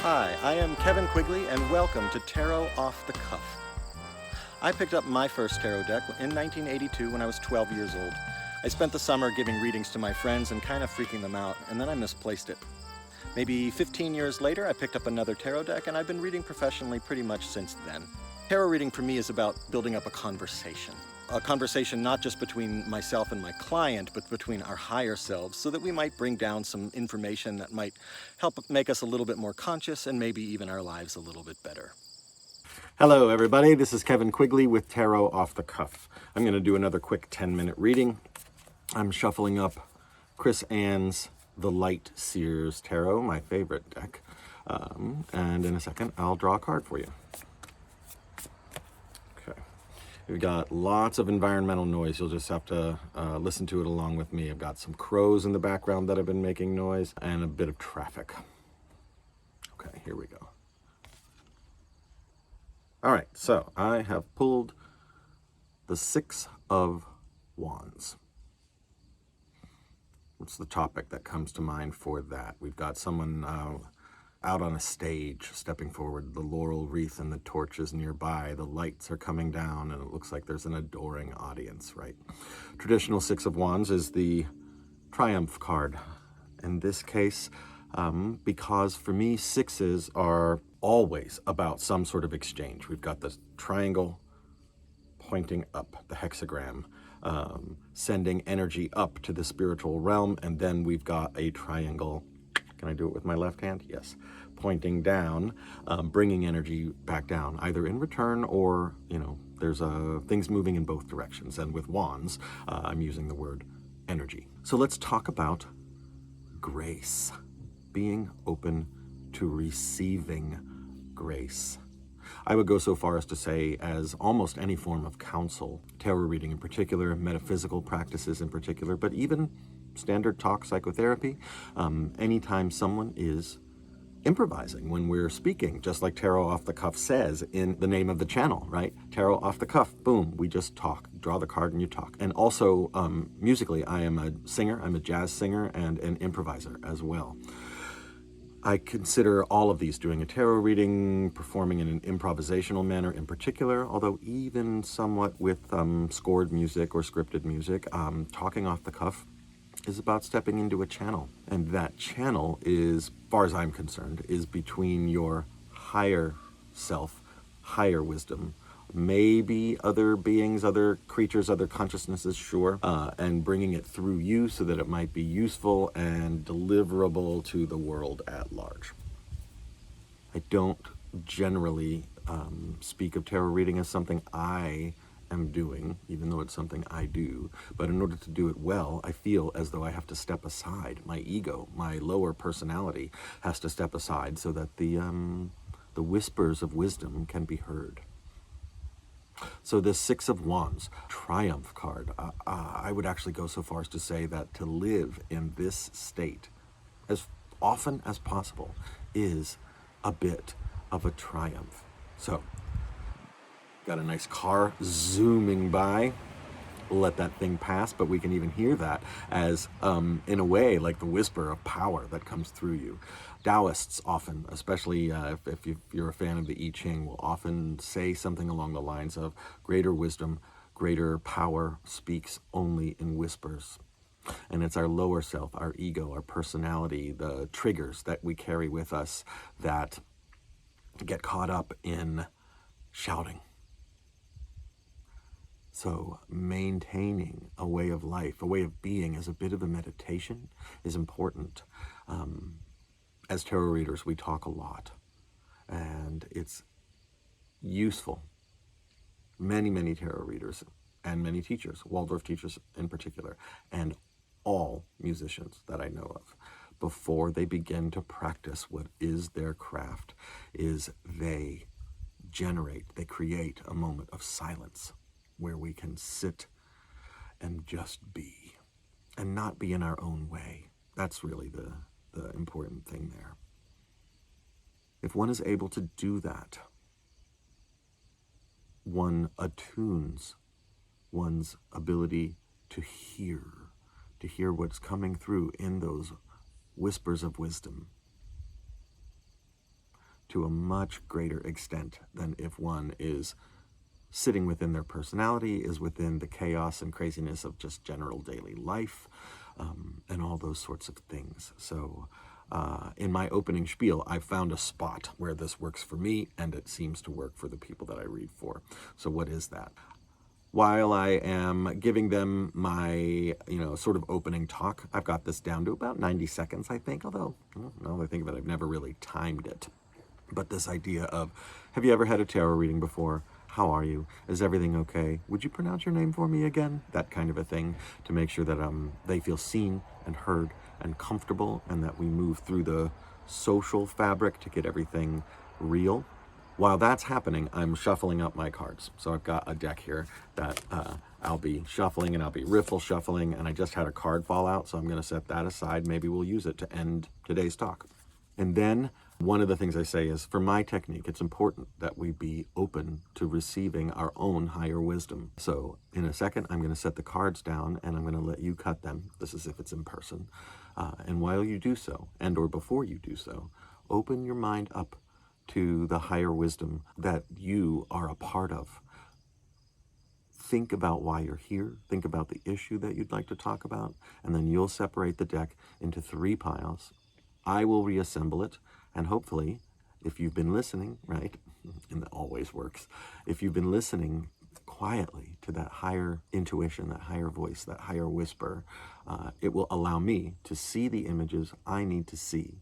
Hi, I am Kevin Quigley, and welcome to Tarot Off the Cuff. I picked up my first tarot deck in 1982 when I was 12 years old. I spent the summer giving readings to my friends and kind of freaking them out, and then I misplaced it. Maybe 15 years later, I picked up another tarot deck, and I've been reading professionally pretty much since then. Tarot reading for me is about building up a conversation. A conversation not just between myself and my client, but between our higher selves, so that we might bring down some information that might help make us a little bit more conscious and maybe even our lives a little bit better. Hello, everybody. This is Kevin Quigley with Tarot Off the Cuff. I'm going to do another quick 10-minute reading. I'm shuffling up Chris Ann's The Light Seer's Tarot, my favorite deck. And in a second, I'll draw a card for you. We've got lots of environmental noise. You'll just have to listen to it along with me. I've got some crows in the background that have been making noise and a bit of traffic. Okay, here we go. All right, so I have pulled the Six of Wands. What's the topic that comes to mind for that? We've got someone out on a stage, stepping forward, the laurel wreath and the torches nearby, the lights are coming down, and it looks like there's an adoring audience, right? Traditional Six of Wands is the Triumph card. In this case, because for me, sixes are always about some sort of exchange. We've got the triangle pointing up, the hexagram, sending energy up to the spiritual realm, and then we've got a triangle. Can I do it with my left hand? Yes. Pointing down, bringing energy back down, either in return or, there's things moving in both directions. And with wands, I'm using the word energy. So let's talk about grace, being open to receiving grace. I would go so far as to say, as almost any form of counsel, tarot reading in particular, metaphysical practices in particular, but even standard talk psychotherapy, anytime someone is improvising when we're speaking, just like Tarot Off the Cuff says in the name of the channel, right? Tarot Off the Cuff, boom, we just talk, draw the card and you talk. And also musically, I am a singer, I'm a jazz singer and an improviser as well. I consider all of these, doing a tarot reading, performing in an improvisational manner in particular, although even somewhat with scored music or scripted music, talking off the cuff is about stepping into a channel. And that channel is, as far as I'm concerned, is between your higher self, higher wisdom, maybe other beings, other creatures, other consciousnesses, sure, and bringing it through you so that it might be useful and deliverable to the world at large. I don't generally speak of tarot reading as something I am doing, even though it's something I do, but in order to do it well, I feel as though I have to step aside. My ego, my lower personality has to step aside so that the whispers of wisdom can be heard. So this Six of Wands, Triumph card, I would actually go so far as to say that to live in this state as often as possible is a bit of a triumph. So, got a nice car zooming by. We'll let that thing pass, but we can even hear that as, in a way, like the whisper of power that comes through you. Taoists often, especially if you're a fan of the I Ching, will often say something along the lines of greater wisdom, greater power speaks only in whispers. And it's our lower self, our ego, our personality, the triggers that we carry with us that get caught up in shouting. So maintaining a way of life, a way of being as a bit of a meditation is important. As tarot readers, we talk a lot, and it's useful. Many tarot readers and many teachers, Waldorf teachers in particular, and all musicians that I know of, before they begin to practice what is their craft, is they create a moment of silence where we can sit and just be and not be in our own way. That's really the important thing there. If one is able to do that, one attunes one's ability to hear what's coming through in those whispers of wisdom. to a much greater extent than if one is sitting within their personality, is within the chaos and craziness of just general daily life, and all those sorts of things. So in my opening spiel, I found a spot where this works for me, and it seems to work for the people that I read for. So what is that? While I am giving them my, sort of opening talk, I've got this down to about 90 seconds, I think, although, now that I think of it, I've never really timed it. But this idea of, have you ever had a tarot reading before? How are you? Is everything okay? Would you pronounce your name for me again? That kind of a thing, to make sure that they feel seen and heard and comfortable, and that we move through the social fabric to get everything real. While that's happening, I'm shuffling up my cards. So I've got a deck here that I'll be shuffling, and I'll be riffle shuffling, and I just had a card fall out, so I'm going to set that aside. Maybe we'll use it to end today's talk. And then one of the things I say is, for my technique, it's important that we be open to receiving our own higher wisdom. So in a second, I'm going to set the cards down, and I'm going to let you cut them. This is if it's in person. And while you do so, and or before you do so, open your mind up to the higher wisdom that you are a part of. Think about why you're here. Think about the issue that you'd like to talk about, and then you'll separate the deck into 3 piles. I will reassemble it, and hopefully, if you've been listening, right, and it always works, if you've been listening quietly to that higher intuition, that higher voice, that higher whisper, it will allow me to see the images I need to see,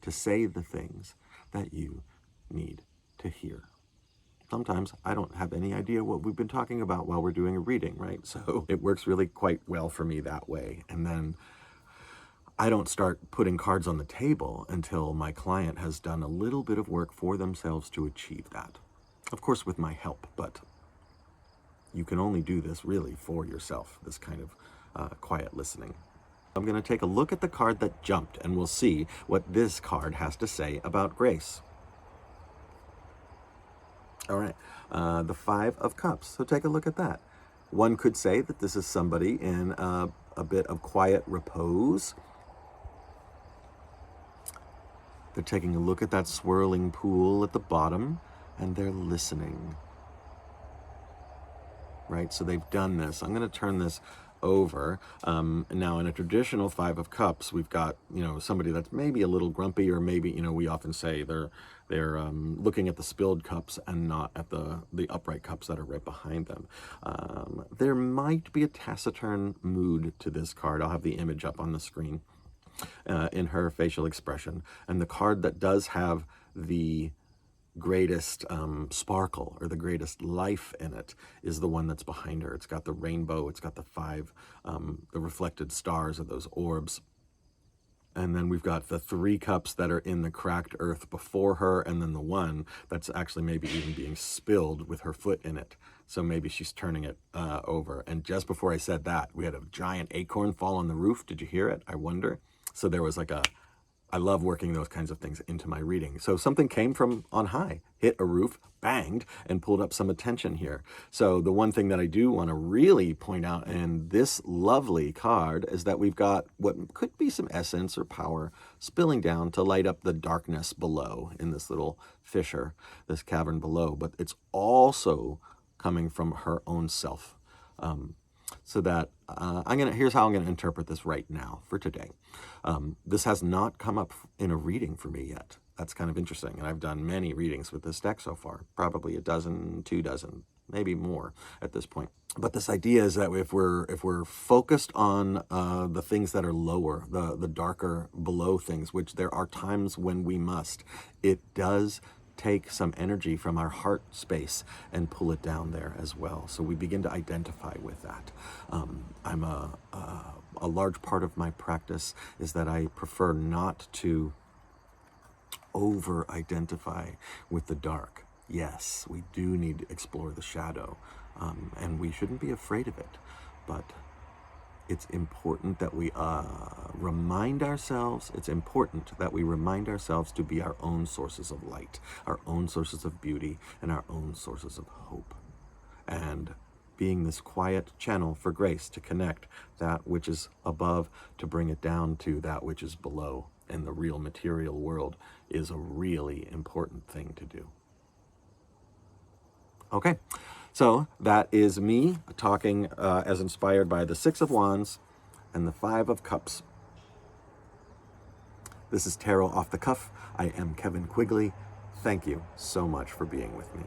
to say the things that you need to hear. Sometimes I don't have any idea what we've been talking about while we're doing a reading, right? So it works really quite well for me that way. And then I don't start putting cards on the table until my client has done a little bit of work for themselves to achieve that. Of course, with my help, but you can only do this really for yourself, this kind of quiet listening. I'm going to take a look at the card that jumped, and we'll see what this card has to say about grace. All right, the 5 of Cups. So take a look at that. One could say that this is somebody in a bit of quiet repose. They're taking a look at that swirling pool at the bottom, and they're listening. Right, so they've done this. I'm going to turn this over. Now, in a traditional 5 of Cups, we've got, somebody that's maybe a little grumpy, or maybe, we often say they're looking at the spilled cups and not at the upright cups that are right behind them. There might be a taciturn mood to this card. I'll have the image up on the screen in her facial expression. And the card that does have the greatest sparkle, or the greatest life in it, is the one that's behind her. It's got the rainbow, it's got the 5, the reflected stars of those orbs. And then we've got the 3 cups that are in the cracked earth before her, and then the one that's actually maybe even being spilled with her foot in it. So maybe she's turning it over. And just before I said that, we had a giant acorn fall on the roof. Did you hear it? I wonder. So there was like I love working those kinds of things into my reading. So something came from on high, hit a roof, banged, and pulled up some attention here. So the one thing that I do want to really point out in this lovely card is that we've got what could be some essence or power spilling down to light up the darkness below in this little fissure, this cavern below. But it's also coming from her own self. So that here's how I'm going to interpret this right now for today. This has not come up in a reading for me yet. That's kind of interesting. And I've done many readings with this deck so far, probably a dozen, 2 dozen, maybe more at this point. But this idea is that if we're focused on the things that are lower, the darker below things, which there are times when we must, it does take some energy from our heart space and pull it down there as well. So we begin to identify with that. I'm a large part of my practice is that I prefer not to over-identify with the dark. Yes, we do need to explore the shadow, and we shouldn't be afraid of it, but it's important that we remind ourselves to be our own sources of light, our own sources of beauty, and our own sources of hope. And being this quiet channel for grace to connect that which is above, to bring it down to that which is below. in the real material world is a really important thing to do. Okay, so that is me talking as inspired by the Six of Wands and the Five of Cups. This is Tarot Off the Cuff. I am Kevin Quigley. Thank you so much for being with me.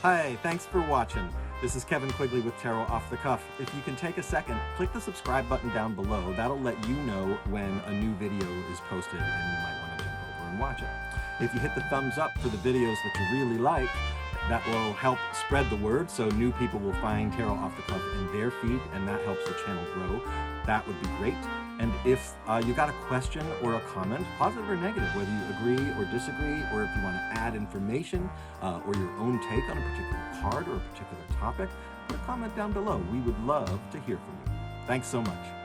Hi, thanks for watching. This is Kevin Quigley with Tarot Off the Cuff. If you can take a second, click the subscribe button down below. That'll let you know when a new video is posted and you might want to jump over and watch it. If you hit the thumbs up for the videos that you really like, that will help spread the word so new people will find Tarot Off the Cuff in their feed, and that helps the channel grow. That would be great. And if you got a question or a comment, positive or negative, whether you agree or disagree, or if you want to add information or your own take on a particular card or a particular topic, put a comment down below. We would love to hear from you. Thanks so much.